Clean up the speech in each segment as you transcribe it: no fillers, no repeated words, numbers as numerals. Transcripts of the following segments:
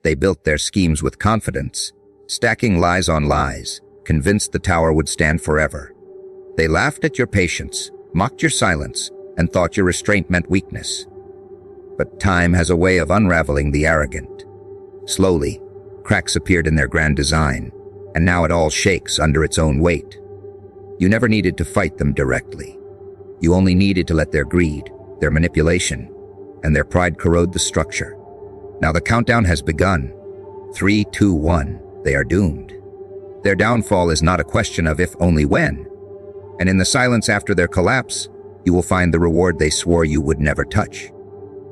They built their schemes with confidence, stacking lies on lies, convinced the tower would stand forever. They laughed at your patience, mocked your silence, and thought your restraint meant weakness. But time has a way of unraveling the arrogant. Slowly, cracks appeared in their grand design, and now it all shakes under its own weight. You never needed to fight them directly. You only needed to let their greed, their manipulation, and their pride corrode the structure. Now the countdown has begun. 3, 2, 1, they are doomed. Their downfall is not a question of if, only when. And in the silence after their collapse, you will find the reward they swore you would never touch.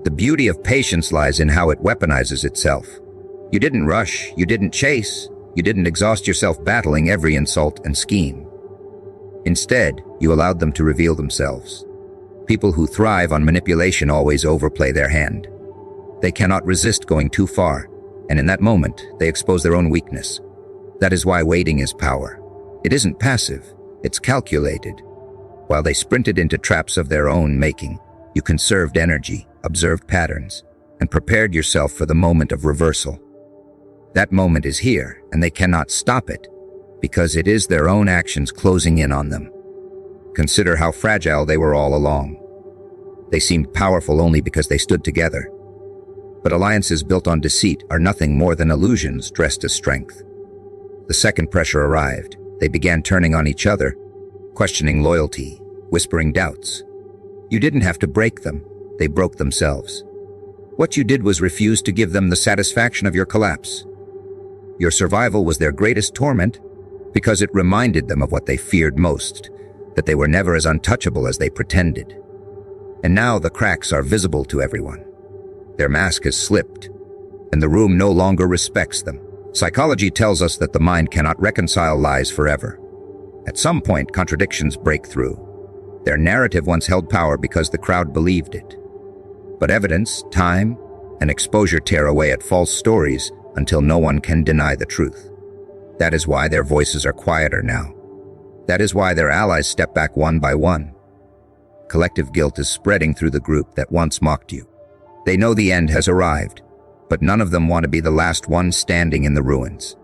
The beauty of patience lies in how it weaponizes itself. You didn't rush, you didn't chase, you didn't exhaust yourself battling every insult and scheme. Instead, you allowed them to reveal themselves. People who thrive on manipulation always overplay their hand. They cannot resist going too far, and in that moment, they expose their own weakness. That is why waiting is power. It isn't passive, it's calculated. While they sprinted into traps of their own making, you conserved energy, observed patterns, and prepared yourself for the moment of reversal. That moment is here, and they cannot stop it, because it is their own actions closing in on them. Consider how fragile they were all along. They seemed powerful only because they stood together. But alliances built on deceit are nothing more than illusions dressed as strength. The second pressure arrived. They began turning on each other, questioning loyalty, whispering doubts. You didn't have to break them. They broke themselves. What you did was refuse to give them the satisfaction of your collapse. Your survival was their greatest torment because it reminded them of what they feared most, that they were never as untouchable as they pretended. And now the cracks are visible to everyone. Their mask has slipped, and the room no longer respects them. Psychology tells us that the mind cannot reconcile lies forever. At some point, contradictions break through. Their narrative once held power because the crowd believed it. But evidence, time, and exposure tear away at false stories until no one can deny the truth. That is why their voices are quieter now. That is why their allies step back one by one. Collective guilt is spreading through the group that once mocked you. They know the end has arrived, but none of them want to be the last one standing in the ruins.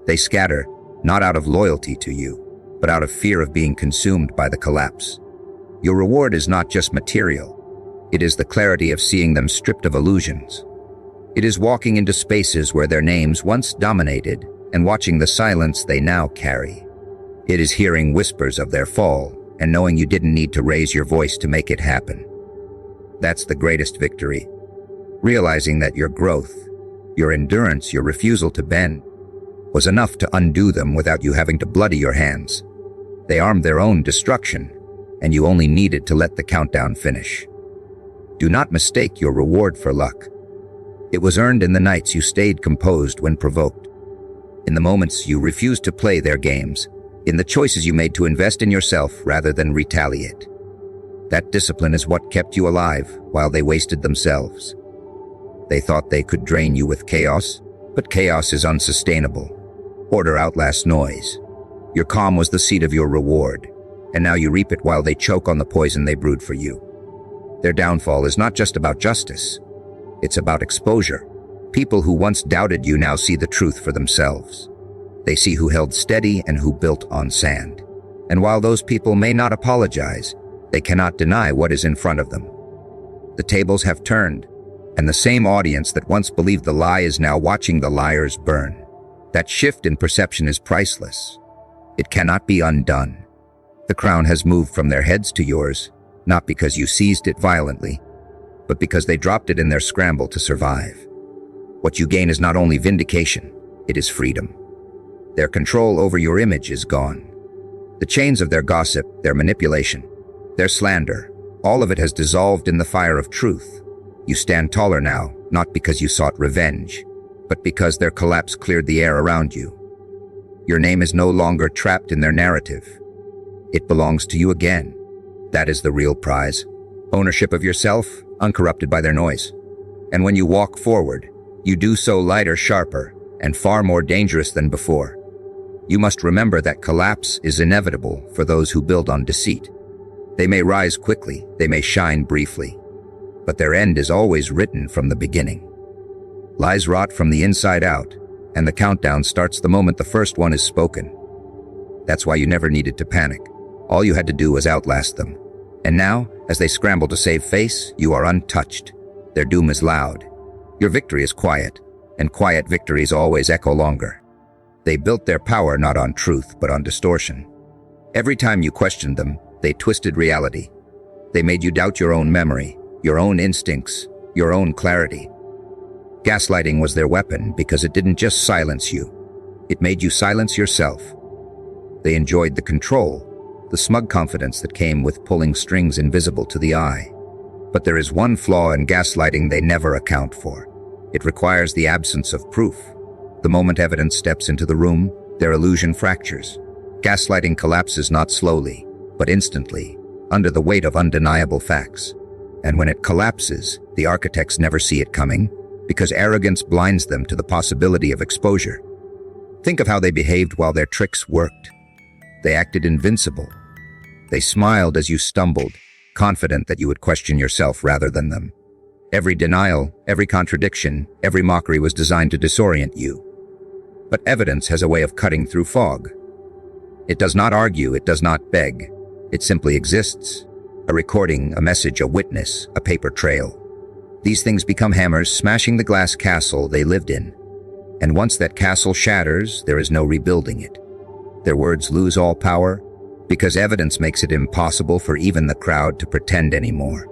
They scatter, not out of loyalty to you, but out of fear of being consumed by the collapse. Your reward is not just material. It is the clarity of seeing them stripped of illusions. It is walking into spaces where their names once dominated and watching the silence they now carry. It is hearing whispers of their fall and knowing you didn't need to raise your voice to make it happen. That's the greatest victory. Realizing that your growth, your endurance, your refusal to bend, was enough to undo them without you having to bloody your hands. They armed their own destruction, and you only needed to let the countdown finish. Do not mistake your reward for luck. It was earned in the nights you stayed composed when provoked, in the moments you refused to play their games, in the choices you made to invest in yourself rather than retaliate. That discipline is what kept you alive while they wasted themselves. They thought they could drain you with chaos, but chaos is unsustainable. Order outlasts noise. Your calm was the seed of your reward, and now you reap it while they choke on the poison they brewed for you. Their downfall is not just about justice. It's about exposure. People who once doubted you now see the truth for themselves. They see who held steady and who built on sand. And while those people may not apologize, they cannot deny what is in front of them. The tables have turned, and the same audience that once believed the lie is now watching the liars burn. That shift in perception is priceless. It cannot be undone. The crown has moved from their heads to yours, not because you seized it violently, but because they dropped it in their scramble to survive. What you gain is not only vindication, it is freedom. Their control over your image is gone. The chains of their gossip, their manipulation, their slander, all of it has dissolved in the fire of truth. You stand taller now, not because you sought revenge, but because their collapse cleared the air around you. Your name is no longer trapped in their narrative. It belongs to you again. That is the real prize. Ownership of yourself, uncorrupted by their noise. And when you walk forward, you do so lighter, sharper, and far more dangerous than before. You must remember that collapse is inevitable for those who build on deceit. They may rise quickly, they may shine briefly, but their end is always written from the beginning. Lies rot from the inside out, and the countdown starts the moment the first one is spoken. That's why you never needed to panic. All you had to do was outlast them. And now, as they scramble to save face, you are untouched. Their doom is loud. Your victory is quiet, and quiet victories always echo longer. They built their power not on truth, but on distortion. Every time you questioned them, they twisted reality. They made you doubt your own memory, your own instincts, your own clarity. Gaslighting was their weapon because it didn't just silence you. It made you silence yourself. They enjoyed the control, the smug confidence that came with pulling strings invisible to the eye. But there is one flaw in gaslighting they never account for. It requires the absence of proof. The moment evidence steps into the room, their illusion fractures. Gaslighting collapses not slowly, but instantly, under the weight of undeniable facts. And when it collapses, the architects never see it coming, because arrogance blinds them to the possibility of exposure. Think of how they behaved while their tricks worked. They acted invincible. They smiled as you stumbled, confident that you would question yourself rather than them. Every denial, every contradiction, every mockery was designed to disorient you. But evidence has a way of cutting through fog. It does not argue, it does not beg. It simply exists. A recording, a message, a witness, a paper trail. These things become hammers smashing the glass castle they lived in. And once that castle shatters, there is no rebuilding it. Their words lose all power because evidence makes it impossible for even the crowd to pretend anymore.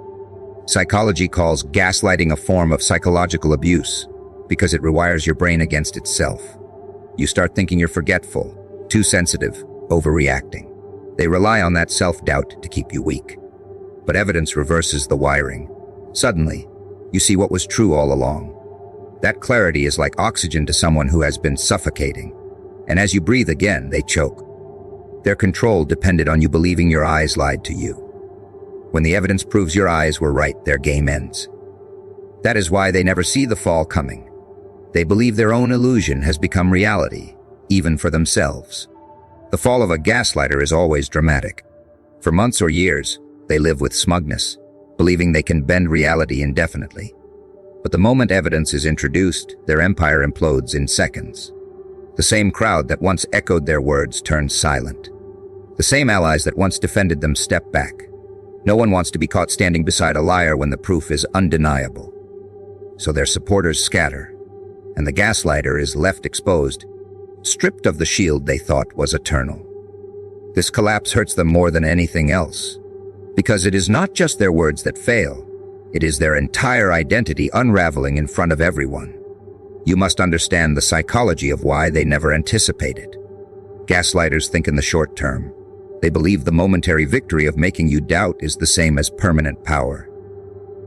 Psychology calls gaslighting a form of psychological abuse because it rewires your brain against itself. You start thinking you're forgetful, too sensitive, overreacting. They rely on that self-doubt to keep you weak. But evidence reverses the wiring. Suddenly, you see what was true all along. That clarity is like oxygen to someone who has been suffocating. And as you breathe again, they choke. Their control depended on you believing your eyes lied to you. When the evidence proves your eyes were right, their game ends. That is why they never see the fall coming. They believe their own illusion has become reality, even for themselves. The fall of a gaslighter is always dramatic. For months or years, they live with smugness, believing they can bend reality indefinitely. But the moment evidence is introduced, their empire implodes in seconds. The same crowd that once echoed their words turns silent. The same allies that once defended them step back. No one wants to be caught standing beside a liar when the proof is undeniable. So their supporters scatter, and the gaslighter is left exposed, stripped of the shield they thought was eternal. This collapse hurts them more than anything else, because it is not just their words that fail, it is their entire identity unraveling in front of everyone. You must understand the psychology of why they never anticipated. Gaslighters think in the short term. They believe the momentary victory of making you doubt is the same as permanent power.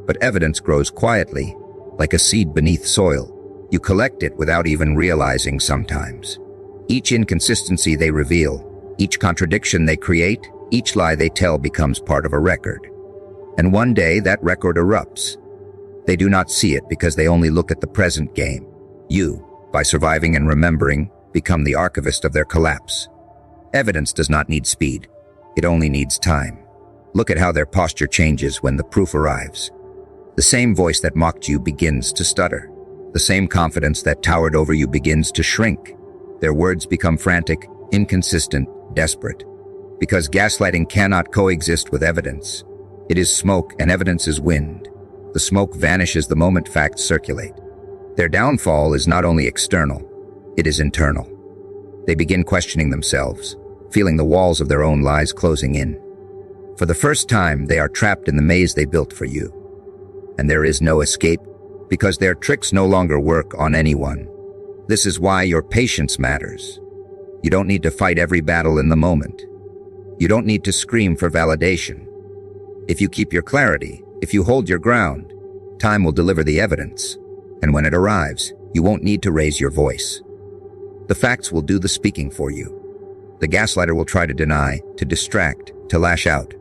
But evidence grows quietly, like a seed beneath soil. You collect it without even realizing sometimes. Each inconsistency they reveal, each contradiction they create, each lie they tell becomes part of a record. And one day that record erupts. They do not see it because they only look at the present game. You, by surviving and remembering, become the archivist of their collapse. Evidence does not need speed. It only needs time. Look at how their posture changes when the proof arrives. The same voice that mocked you begins to stutter. The same confidence that towered over you begins to shrink. Their words become frantic, inconsistent, desperate. Because gaslighting cannot coexist with evidence. It is smoke and evidence is wind. The smoke vanishes the moment facts circulate. Their downfall is not only external, it is internal. They begin questioning themselves, feeling the walls of their own lies closing in. For the first time, they are trapped in the maze they built for you. And there is no escape, because their tricks no longer work on anyone. This is why your patience matters. You don't need to fight every battle in the moment. You don't need to scream for validation. If you keep your clarity, if you hold your ground, time will deliver the evidence. And when it arrives, you won't need to raise your voice. The facts will do the speaking for you. The gaslighter will try to deny, to distract, to lash out.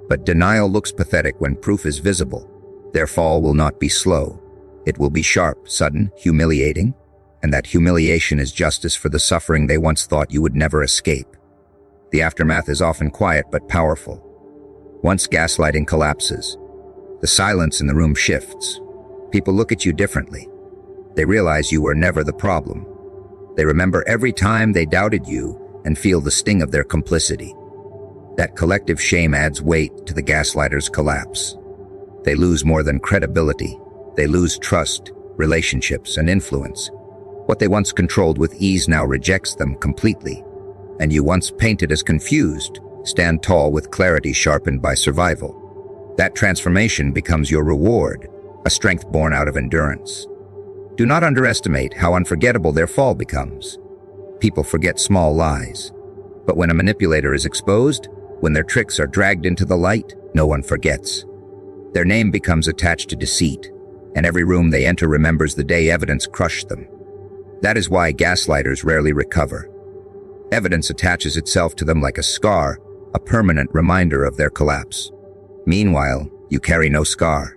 But denial looks pathetic when proof is visible. Their fall will not be slow. It will be sharp, sudden, humiliating. And that humiliation is justice for the suffering they once thought you would never escape. The aftermath is often quiet but powerful. Once gaslighting collapses, the silence in the room shifts. People look at you differently. They realize you were never the problem. They remember every time they doubted you and feel the sting of their complicity. That collective shame adds weight to the gaslighter's collapse. They lose more than credibility. They lose trust, relationships, and influence. What they once controlled with ease now rejects them completely. And you once painted as confused, stand tall with clarity sharpened by survival. That transformation becomes your reward, a strength born out of endurance. Do not underestimate how unforgettable their fall becomes. People forget small lies. But when a manipulator is exposed, when their tricks are dragged into the light, no one forgets. Their name becomes attached to deceit, and every room they enter remembers the day evidence crushed them. That is why gaslighters rarely recover. Evidence attaches itself to them like a scar, a permanent reminder of their collapse. Meanwhile, you carry no scar,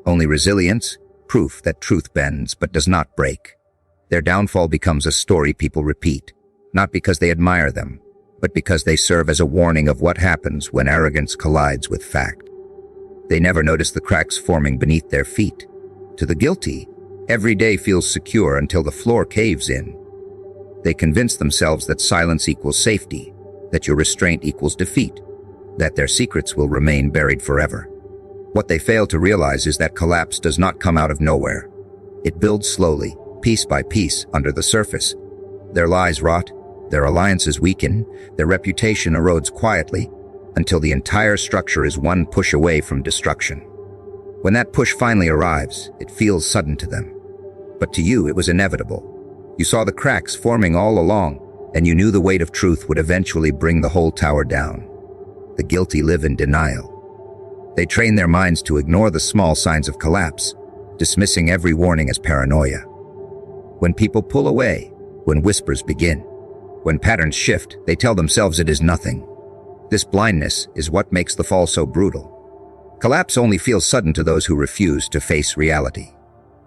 only resilience, proof that truth bends but does not break. Their downfall becomes a story people repeat, not because they admire them, but because they serve as a warning of what happens when arrogance collides with fact. They never notice the cracks forming beneath their feet. To the guilty, every day feels secure until the floor caves in. They convince themselves that silence equals safety, that your restraint equals defeat, that their secrets will remain buried forever. What they fail to realize is that collapse does not come out of nowhere. It builds slowly, piece by piece, under the surface. Their lies rot, their alliances weaken, their reputation erodes quietly, until the entire structure is one push away from destruction. When that push finally arrives, it feels sudden to them. But to you, it was inevitable. You saw the cracks forming all along, and you knew the weight of truth would eventually bring the whole tower down. The guilty live in denial. They train their minds to ignore the small signs of collapse, dismissing every warning as paranoia. When people pull away, when whispers begin, when patterns shift, they tell themselves it is nothing. This blindness is what makes the fall so brutal. Collapse only feels sudden to those who refuse to face reality.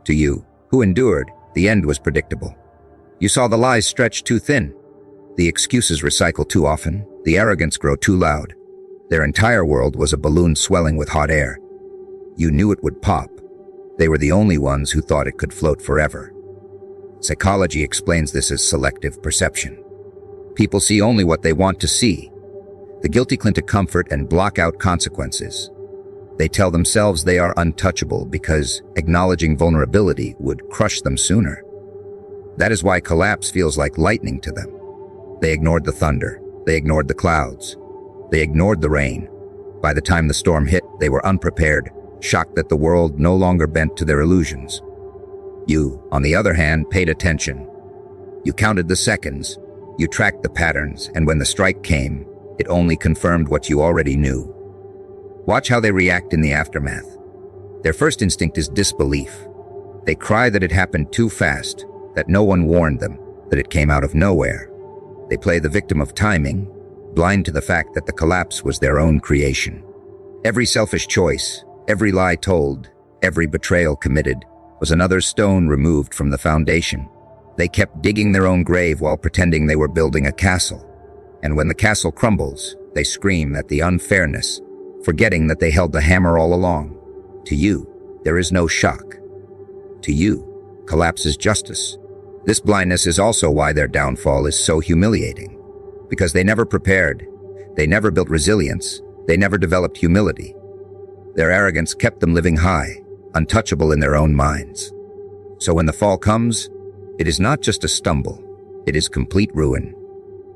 To you, who endured, the end was predictable. You saw the lies stretch too thin, the excuses recycle too often, the arrogance grow too loud. Their entire world was a balloon swelling with hot air. You knew it would pop. They were the only ones who thought it could float forever. Psychology explains this as selective perception. People see only what they want to see. The guilty cling to comfort and block out consequences. They tell themselves they are untouchable because acknowledging vulnerability would crush them sooner. That is why collapse feels like lightning to them. They ignored the thunder. They ignored the clouds. They ignored the rain. By the time the storm hit, they were unprepared, shocked that the world no longer bent to their illusions. You, on the other hand, paid attention. You counted the seconds. You tracked the patterns, and when the strike came, it only confirmed what you already knew. Watch how they react in the aftermath. Their first instinct is disbelief. They cry that it happened too fast, that no one warned them, that it came out of nowhere. They play the victim of timing, blind to the fact that the collapse was their own creation. Every selfish choice, every lie told, every betrayal committed, was another stone removed from the foundation. They kept digging their own grave while pretending they were building a castle. And when the castle crumbles, they scream at the unfairness, forgetting that they held the hammer all along. To you, there is no shock. To you, collapse is justice. This blindness is also why their downfall is so humiliating. Because they never prepared, they never built resilience, they never developed humility. Their arrogance kept them living high, untouchable in their own minds. So when the fall comes, it is not just a stumble, it is complete ruin.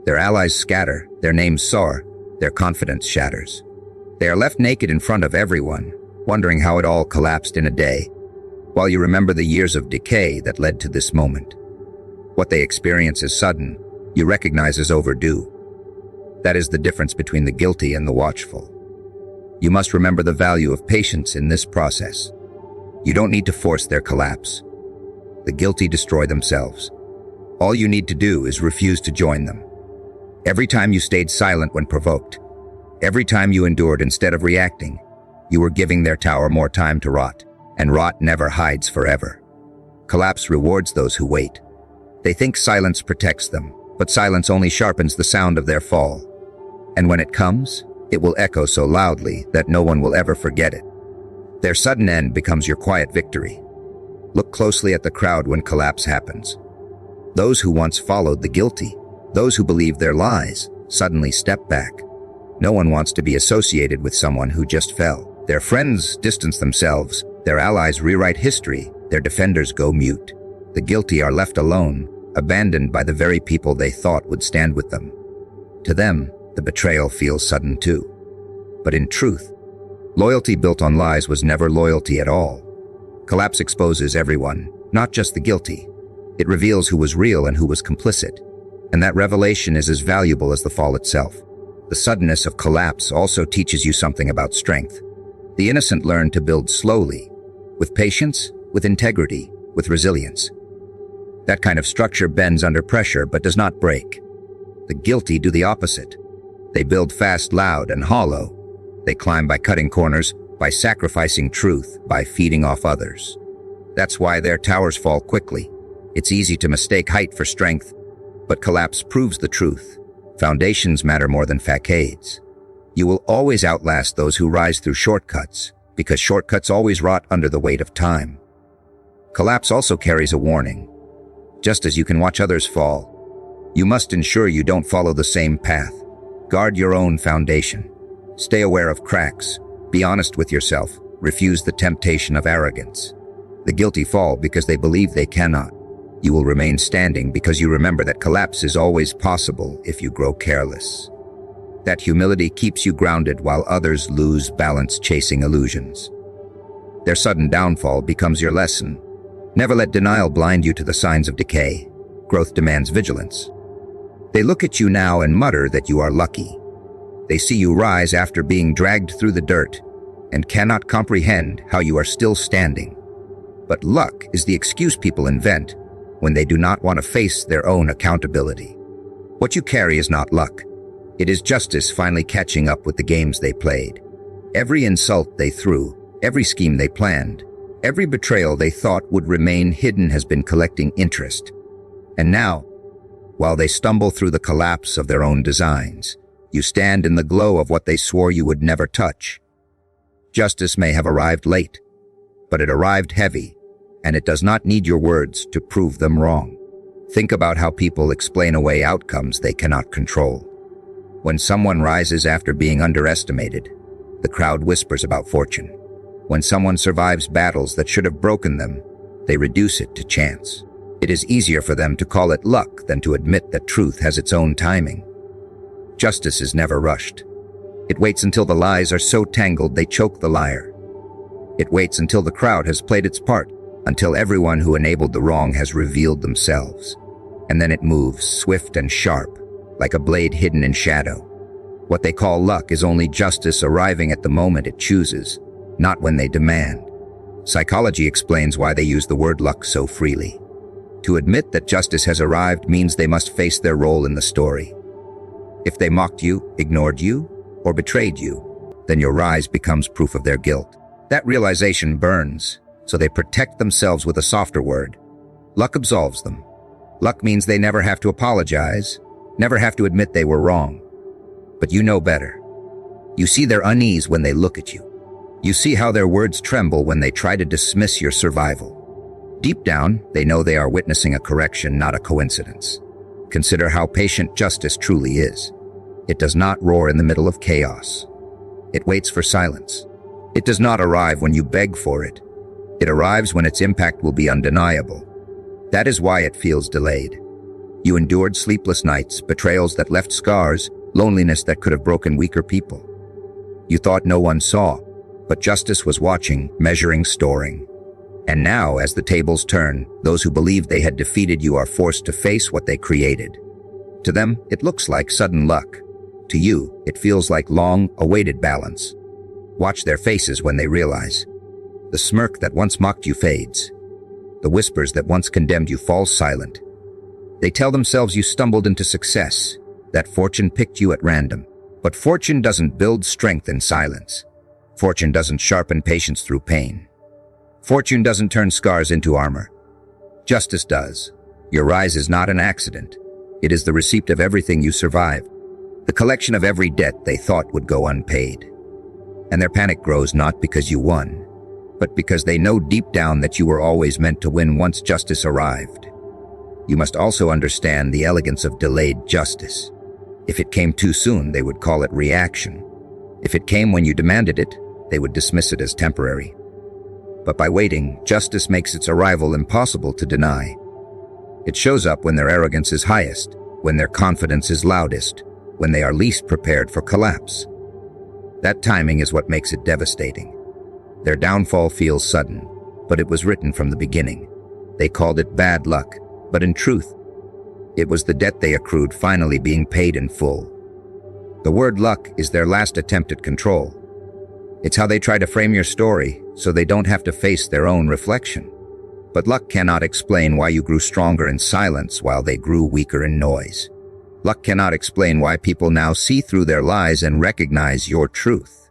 Their allies scatter, their names soar, their confidence shatters. They are left naked in front of everyone, wondering how it all collapsed in a day, while you remember the years of decay that led to this moment. What they experience is sudden, you recognize as overdue. That is the difference between the guilty and the watchful. You must remember the value of patience in this process. You don't need to force their collapse. The guilty destroy themselves. All you need to do is refuse to join them. Every time you stayed silent when provoked, every time you endured instead of reacting, you were giving their tower more time to rot, and rot never hides forever. Collapse rewards those who wait. They think silence protects them, but silence only sharpens the sound of their fall. And when it comes, it will echo so loudly that no one will ever forget it. Their sudden end becomes your quiet victory. Look closely at the crowd when collapse happens. Those who once followed the guilty, those who believed their lies, suddenly step back. No one wants to be associated with someone who just fell. Their friends distance themselves, their allies rewrite history, their defenders go mute. The guilty are left alone, abandoned by the very people they thought would stand with them. To them, the betrayal feels sudden too. But in truth, loyalty built on lies was never loyalty at all. Collapse exposes everyone, not just the guilty. It reveals who was real and who was complicit. And that revelation is as valuable as the fall itself. The suddenness of collapse also teaches you something about strength. The innocent learn to build slowly, with patience, with integrity, with resilience. That kind of structure bends under pressure but does not break. The guilty do the opposite. They build fast, loud, and hollow. They climb by cutting corners, by sacrificing truth, by feeding off others. That's why their towers fall quickly. It's easy to mistake height for strength, but collapse proves the truth. Foundations matter more than facades. You will always outlast those who rise through shortcuts, because shortcuts always rot under the weight of time. Collapse also carries a warning. Just as you can watch others fall, you must ensure you don't follow the same path. Guard your own foundation. Stay aware of cracks. Be honest with yourself. Refuse the temptation of arrogance. The guilty fall because they believe they cannot. You will remain standing because you remember that collapse is always possible if you grow careless. That humility keeps you grounded while others lose balance chasing illusions. Their sudden downfall becomes your lesson. Never let denial blind you to the signs of decay. Growth demands vigilance. They look at you now and mutter that you are lucky. They see you rise after being dragged through the dirt and cannot comprehend how you are still standing. But luck is the excuse people invent when they do not want to face their own accountability. What you carry is not luck. It is justice finally catching up with the games they played. Every insult they threw, every scheme they planned, every betrayal they thought would remain hidden has been collecting interest. And now, while they stumble through the collapse of their own designs, you stand in the glow of what they swore you would never touch. Justice may have arrived late, but it arrived heavy, and it does not need your words to prove them wrong. Think about how people explain away outcomes they cannot control. When someone rises after being underestimated, the crowd whispers about fortune. When someone survives battles that should have broken them, they reduce it to chance. It is easier for them to call it luck than to admit that truth has its own timing. Justice is never rushed. It waits until the lies are so tangled they choke the liar. It waits until the crowd has played its part, until everyone who enabled the wrong has revealed themselves. And then it moves, swift and sharp, like a blade hidden in shadow. What they call luck is only justice arriving at the moment it chooses, not when they demand. Psychology explains why they use the word luck so freely. To admit that justice has arrived means they must face their role in the story. If they mocked you, ignored you, or betrayed you, then your rise becomes proof of their guilt. That realization burns, so they protect themselves with a softer word. Luck absolves them. Luck means they never have to apologize, never have to admit they were wrong. But you know better. You see their unease when they look at you. You see how their words tremble when they try to dismiss your survival. Deep down, they know they are witnessing a correction, not a coincidence. Consider how patient justice truly is. It does not roar in the middle of chaos. It waits for silence. It does not arrive when you beg for it. It arrives when its impact will be undeniable. That is why it feels delayed. You endured sleepless nights, betrayals that left scars, loneliness that could have broken weaker people. You thought no one saw, but justice was watching, measuring, storing. And now, as the tables turn, those who believed they had defeated you are forced to face what they created. To them, it looks like sudden luck. To you, it feels like long-awaited balance. Watch their faces when they realize. The smirk that once mocked you fades. The whispers that once condemned you fall silent. They tell themselves you stumbled into success, that fortune picked you at random. But fortune doesn't build strength in silence. Fortune doesn't sharpen patience through pain. Fortune doesn't turn scars into armor. Justice does. Your rise is not an accident. It is the receipt of everything you survived, the collection of every debt they thought would go unpaid. And their panic grows not because you won, but because they know deep down that you were always meant to win once justice arrived. You must also understand the elegance of delayed justice. If it came too soon, they would call it reaction. If it came when you demanded it, they would dismiss it as temporary. But by waiting, justice makes its arrival impossible to deny. It shows up when their arrogance is highest, when their confidence is loudest, when they are least prepared for collapse. That timing is what makes it devastating. Their downfall feels sudden, but it was written from the beginning. They called it bad luck, but in truth, it was the debt they accrued finally being paid in full. The word luck is their last attempt at control. It's how they try to frame your story so they don't have to face their own reflection. But luck cannot explain why you grew stronger in silence while they grew weaker in noise. Luck cannot explain why people now see through their lies and recognize your truth.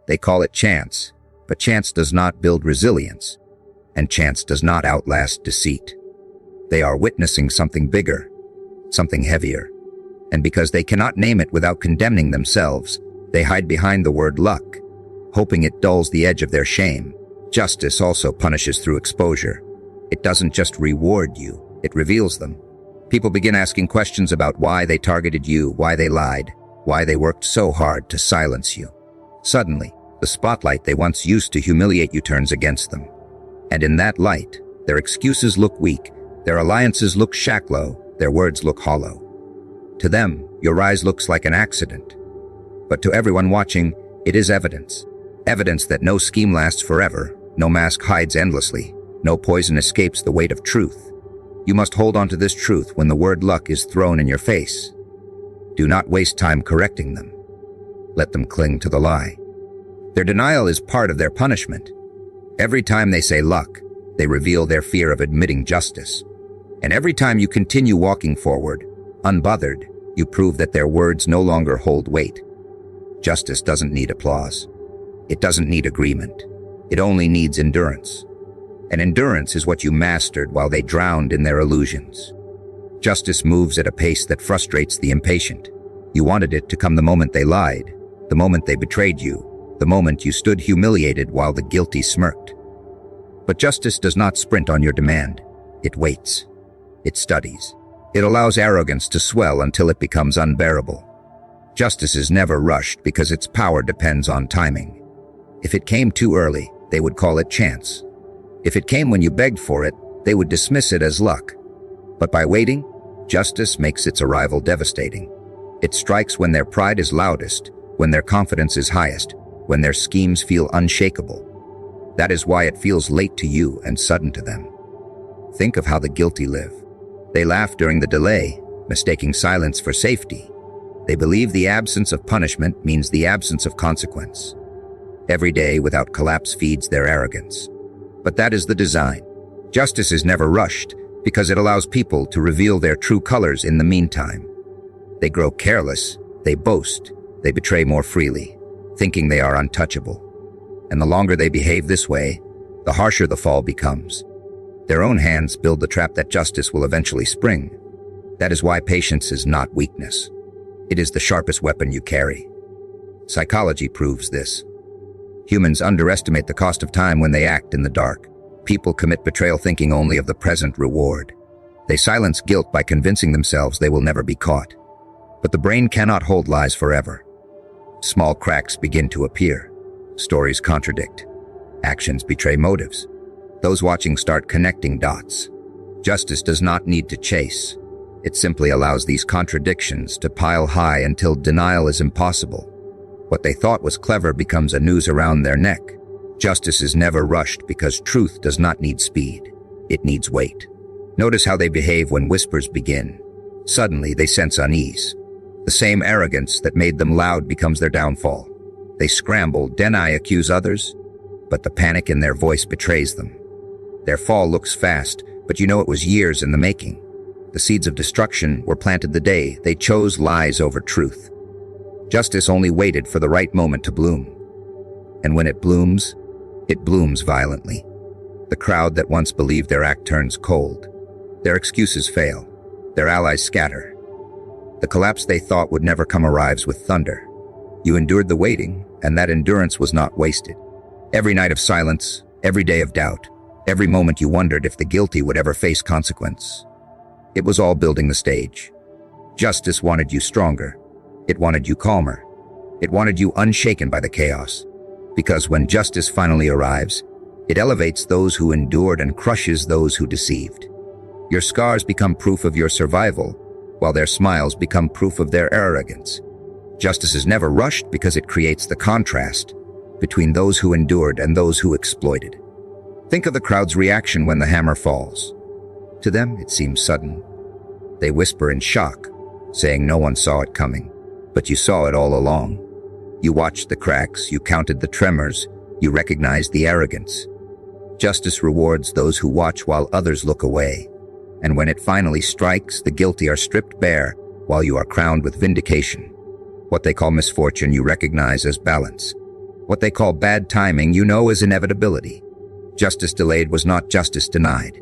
They call it chance, but chance does not build resilience, and chance does not outlast deceit. They are witnessing something bigger, something heavier, and because they cannot name it without condemning themselves, they hide behind the word luck, hoping it dulls the edge of their shame. Justice also punishes through exposure. It doesn't just reward you, it reveals them. People begin asking questions about why they targeted you, why they lied, why they worked so hard to silence you. Suddenly, the spotlight they once used to humiliate you turns against them. And in that light, their excuses look weak, their alliances look shallow, their words look hollow. To them, your rise looks like an accident. But to everyone watching, it is evidence. Evidence that no scheme lasts forever, no mask hides endlessly, no poison escapes the weight of truth. You must hold on to this truth when the word luck is thrown in your face. Do not waste time correcting them. Let them cling to the lie. Their denial is part of their punishment. Every time they say luck, they reveal their fear of admitting justice. And every time you continue walking forward, unbothered, you prove that their words no longer hold weight. Justice doesn't need applause. It doesn't need agreement. It only needs endurance. And endurance is what you mastered while they drowned in their illusions. Justice moves at a pace that frustrates the impatient. You wanted it to come the moment they lied, the moment they betrayed you, the moment you stood humiliated while the guilty smirked. But justice does not sprint on your demand. It waits. It studies. It allows arrogance to swell until it becomes unbearable. Justice is never rushed because its power depends on timing. If it came too early, they would call it chance. If it came when you begged for it, they would dismiss it as luck. But by waiting, justice makes its arrival devastating. It strikes when their pride is loudest, when their confidence is highest, when their schemes feel unshakable. That is why it feels late to you and sudden to them. Think of how the guilty live. They laugh during the delay, mistaking silence for safety. They believe the absence of punishment means the absence of consequence. Every day without collapse feeds their arrogance. But that is the design. Justice is never rushed because it allows people to reveal their true colors in the meantime. They grow careless, they boast, they betray more freely, thinking they are untouchable. And the longer they behave this way, the harsher the fall becomes. Their own hands build the trap that justice will eventually spring. That is why patience is not weakness. It is the sharpest weapon you carry. Psychology proves this. Humans underestimate the cost of time when they act in the dark. People commit betrayal thinking only of the present reward. They silence guilt by convincing themselves they will never be caught. But the brain cannot hold lies forever. Small cracks begin to appear. Stories contradict. Actions betray motives. Those watching start connecting dots. Justice does not need to chase. It simply allows these contradictions to pile high until denial is impossible. What they thought was clever becomes a noose around their neck. Justice is never rushed because truth does not need speed. It needs weight. Notice how they behave when whispers begin. Suddenly, they sense unease. The same arrogance that made them loud becomes their downfall. They scramble, deny, accuse others, but the panic in their voice betrays them. Their fall looks fast, but you know it was years in the making. The seeds of destruction were planted the day they chose lies over truth. Justice only waited for the right moment to bloom. And when it blooms violently. The crowd that once believed their act turns cold. Their excuses fail. Their allies scatter. The collapse they thought would never come arrives with thunder. You endured the waiting, and that endurance was not wasted. Every night of silence, Every day of doubt, every moment you wondered if the guilty would ever face consequence. It was all building the stage. Justice wanted you stronger. It wanted you calmer. It wanted you unshaken by the chaos. Because when justice finally arrives, it elevates those who endured and crushes those who deceived. Your scars become proof of your survival, while their smiles become proof of their arrogance. Justice is never rushed because it creates the contrast between those who endured and those who exploited. Think of the crowd's reaction when the hammer falls. To them, it seems sudden. They whisper in shock, saying no one saw it coming, but you saw it all along. You watched the cracks, you counted the tremors, you recognized the arrogance. Justice rewards those who watch while others look away. And when it finally strikes, the guilty are stripped bare while you are crowned with vindication. What they call misfortune, you recognize as balance. What they call bad timing, you know as inevitability. Justice delayed was not justice denied.